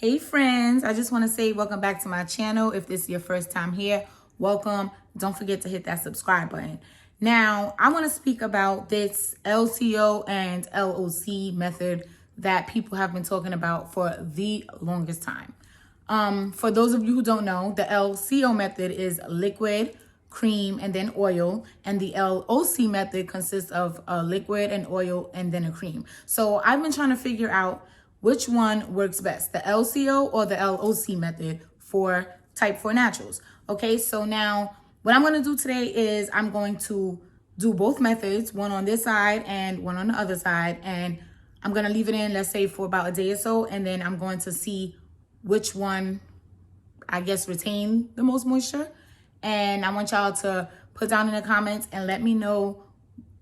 Hey friends, I just want to say welcome back to my channel. If this is your first time here, welcome. Don't forget to hit that subscribe button. Now, I want to speak about this LCO and LOC method that people have been talking about for the longest time. For those of you who don't know, the LCO method is liquid, cream, and then oil. And the LOC method consists of a liquid, and oil, and then a cream. So I've been trying to figure out which one works best, the LCO or the LOC method for type 4 naturals. Okay, so now what I'm going to do today is I'm going to do both methods, one on this side and one on the other side. And I'm going to leave it in, let's say, for about a day or so. And then I'm going to see which one, I guess, retain the most moisture. And I want y'all to put down in the comments and let me know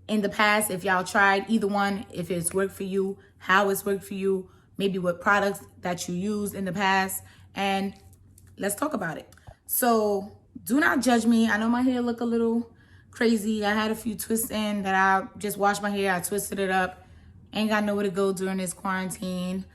in the past if y'all tried either one, if it's worked for you, how it's worked for you, maybe what products that you used in the past, and let's talk about it. So do not judge me. I know my hair look a little crazy. I had a few twists in that I just washed my hair. I twisted it up. Ain't got nowhere to go during this quarantine.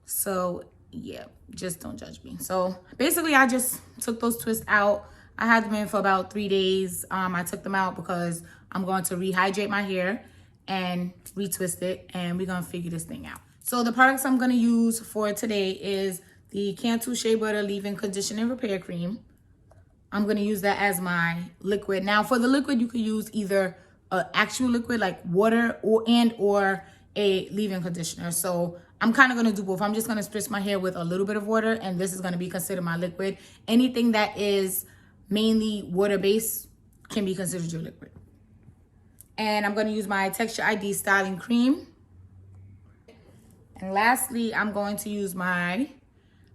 So yeah, just don't judge me. So basically I just took those twists out. I had them in for about 3 days. I took them out because I'm going to rehydrate my hair and retwist it, and we're gonna figure this thing out. So the products I'm gonna use for today is the Cantu Shea Butter Leave-In Condition and Repair Cream. I'm gonna use that as my liquid. Now for the liquid, you could use either an actual liquid like water or a leave-in conditioner. So I'm kind of gonna do both. I'm just gonna spritz my hair with a little bit of water, and this is gonna be considered my liquid. Anything that is mainly water-based can be considered your liquid. And I'm gonna use my Texture ID Styling Cream. And lastly, I'm going to use my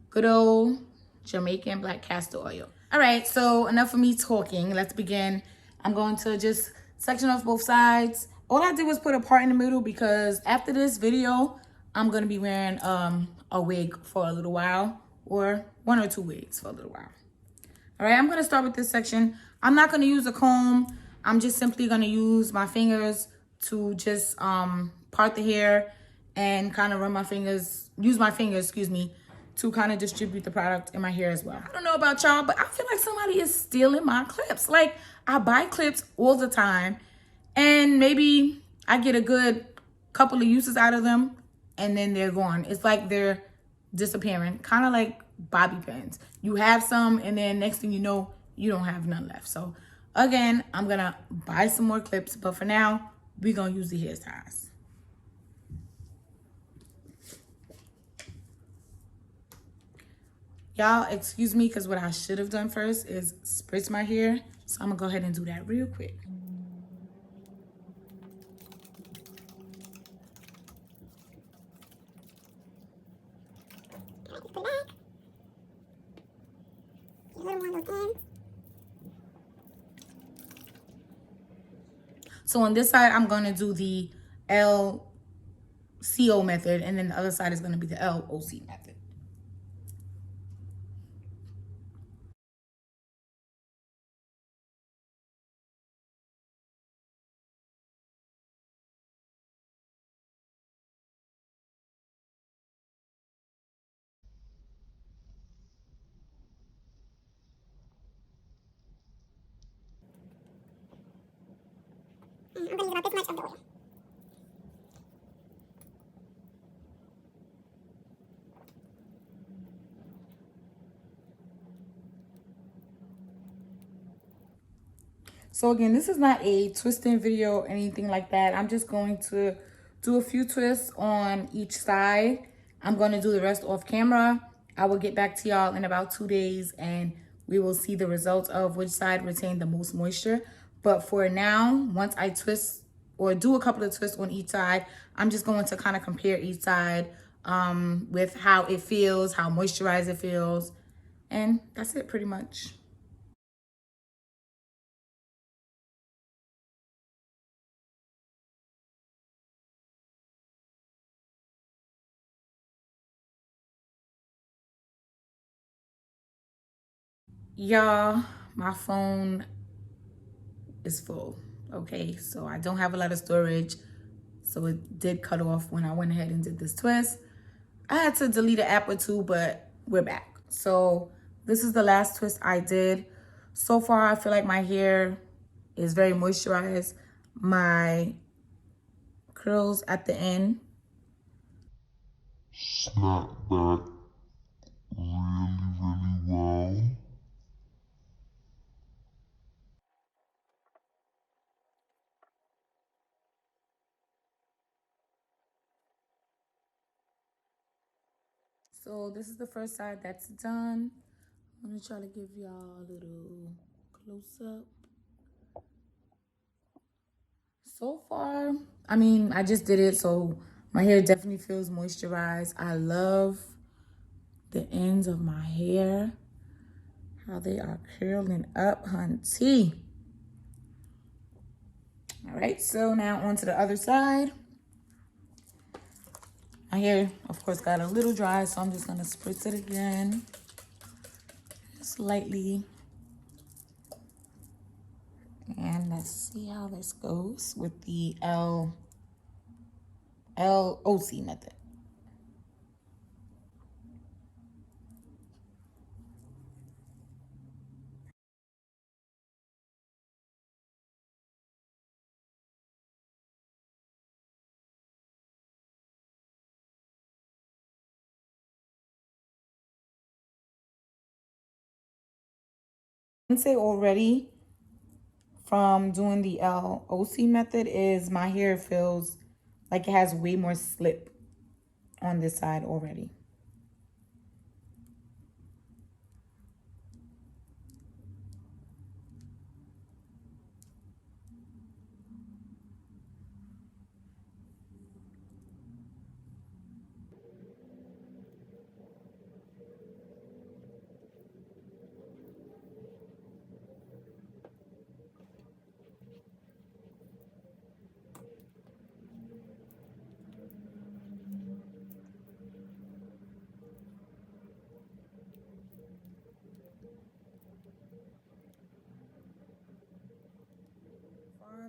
good old Jamaican black castor oil. All right, so enough of me talking. Let's begin. I'm going to just section off both sides. All I did was put a part in the middle because after this video, I'm going to be wearing a wig for a little while, or 1 or 2 wigs for a little while. All right, I'm going to start with this section. I'm not going to use a comb. I'm just simply going to use my fingers to just part the hair and kind of use my fingers, to kind of distribute the product in my hair as well. I don't know about y'all, but I feel like somebody is stealing my clips. Like, I buy clips all the time, and maybe I get a good couple of uses out of them, and then they're gone. It's like they're disappearing, kind of like bobby pins. You have some, and then next thing you know, you don't have none left. So again, I'm gonna buy some more clips, but for now, we're gonna use the hair ties. Y'all, excuse me, because what I should have done first is spritz my hair. So I'm gonna go ahead and do that real quick. So on this side, I'm gonna do the LCO method, and then the other side is gonna be the LOC method. I'm going to use about this much of the oil. So again, this is not a twisting video or anything like that. I'm just going to do a few twists on each side. I'm going to do the rest off camera. I will get back to y'all in about 2 days, and we will see the results of which side retained the most moisture. But for now, once I twist or do a couple of twists on each side, I'm just going to kind of compare each side with how it feels, how moisturized it feels. And that's it pretty much. Y'all, my phone is full. Okay, so I don't have a lot of storage. So it did cut off when I went ahead and did this twist. I had to delete an app or two, but we're back. So this is the last twist I did. So far, I feel like my hair is very moisturized. My curls at the end snap back really well. So this is the first side that's done. I'm gonna try to give y'all a little close up. So far, I mean, I just did it, so my hair definitely feels moisturized. I love the ends of my hair, how they are curling up, hunty. All right, so now on to the other side. My hair, of course, got a little dry, so I'm just gonna spritz it again, just lightly. And let's see how this goes with the LOC method. I can say already from doing the LOC method is my hair feels like it has way more slip on this side already.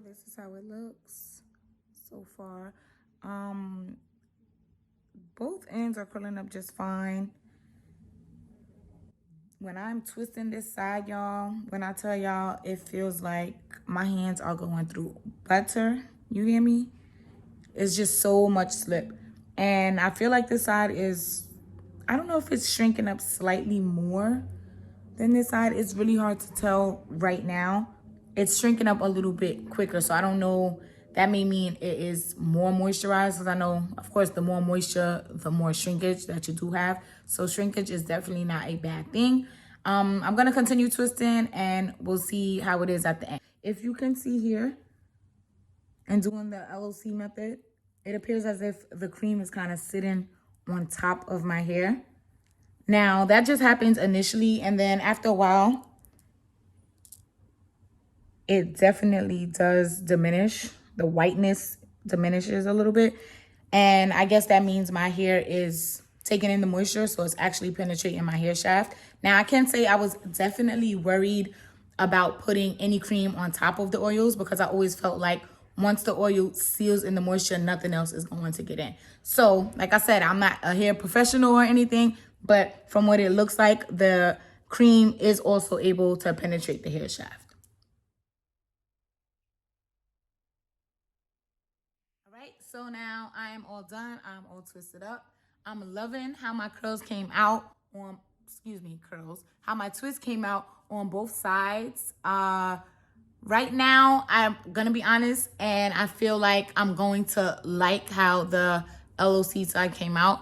This is how it looks so far. Both ends are curling up just fine. When I'm twisting this side, y'all, when I tell y'all it feels like my hands are going through butter, you hear me? It's just so much slip. And I feel like this side is, I don't know if it's shrinking up slightly more than this side. It's really hard to tell right now. It's shrinking up a little bit quicker, so I don't know. That may mean it is more moisturized, because I know, of course, the more moisture, the more shrinkage that you do have. So shrinkage is definitely not a bad thing. I'm gonna continue twisting and we'll see how it is at the end. If you can see here and doing the LOC method, it appears as if the cream is kind of sitting on top of my hair. Now that just happens initially, and then after a while, it definitely does diminish. The whiteness diminishes a little bit. And I guess that means my hair is taking in the moisture, so it's actually penetrating my hair shaft. Now, I can say I was definitely worried about putting any cream on top of the oils, because I always felt like once the oil seals in the moisture, nothing else is going to get in. So, like I said, I'm not a hair professional or anything, but from what it looks like, the cream is also able to penetrate the hair shaft. All right, so now I am all done. I'm all twisted up. I'm loving how my curls came out on, excuse me, curls, how my twist came out on both sides. Right now, I'm gonna be honest, and I feel like I'm going to like how the LOC side came out.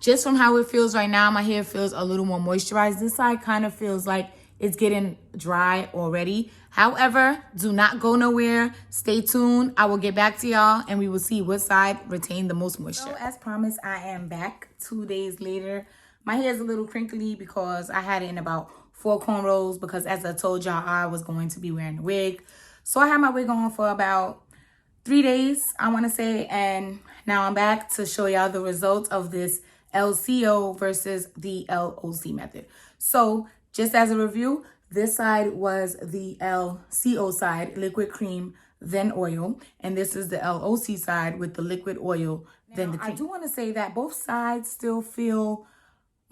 Just from how it feels right now, my hair feels a little more moisturized. This side kind of feels like it's getting dry already. However, do not go nowhere. Stay tuned. I will get back to y'all and we will see what side retained the most moisture. So as promised, I am back 2 days later. My hair is a little crinkly because I had it in about 4 cornrows, because as I told y'all, I was going to be wearing a wig. So I had my wig on for about 3 days, I want to say, and now I'm back to show y'all the results of this LCO versus the LOC method. So just as a review, this side was the LCO side, liquid cream then oil. And this is the LOC side with the liquid oil, then the cream. I do want to say that both sides still feel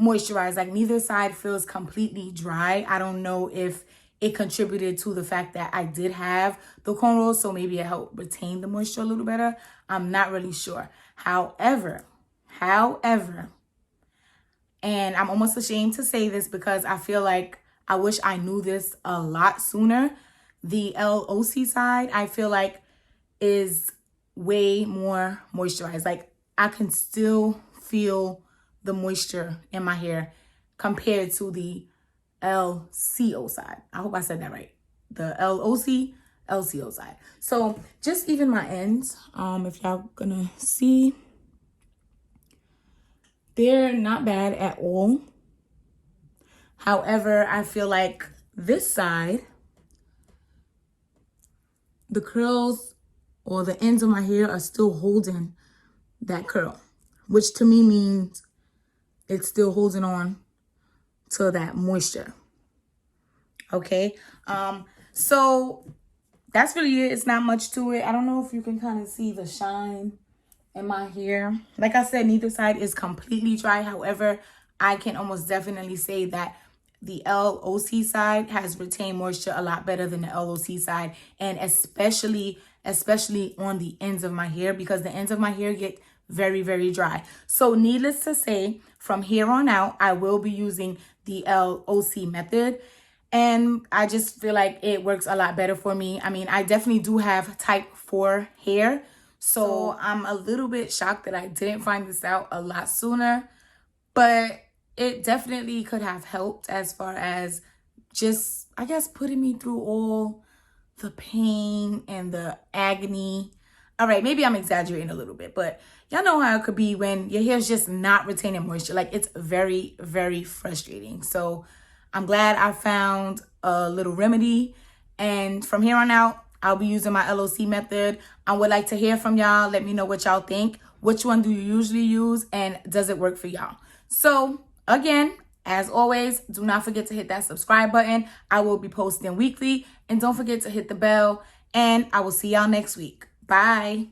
moisturized. Like neither side feels completely dry. I don't know if it contributed to the fact that I did have the cornrows, so maybe it helped retain the moisture a little better. I'm not really sure. However, and I'm almost ashamed to say this because I feel like I wish I knew this a lot sooner. The LOC side, I feel like, is way more moisturized. Like I can still feel the moisture in my hair compared to the LCO side. I hope I said that right. The LOC, LCO side. So just even my ends, if y'all gonna see, they're not bad at all. However, I feel like this side, the curls or the ends of my hair are still holding that curl, which to me means it's still holding on to that moisture. Okay, so that's really it. It's not much to it. I don't know if you can kind of see the shine in my hair. Like I said, neither side is completely dry. However, I can almost definitely say that the LOC side has retained moisture a lot better than the LOC side, and especially on the ends of my hair, because the ends of my hair get very, very dry. So needless to say, from here on out, I will be using the LOC method. And I just feel like it works a lot better for me. I mean, I definitely do have type 4 hair. So I'm a little bit shocked that I didn't find this out a lot sooner. But it definitely could have helped as far as just, I guess, putting me through all the pain and the agony. All right, maybe I'm exaggerating a little bit, but y'all know how it could be when your hair's just not retaining moisture. Like, it's very, very frustrating. So I'm glad I found a little remedy. And from here on out, I'll be using my LOC method. I would like to hear from y'all. Let me know what y'all think. Which one do you usually use? And does it work for y'all? So again, as always, do not forget to hit that subscribe button. I will be posting weekly. And don't forget to hit the bell. And I will see y'all next week. Bye.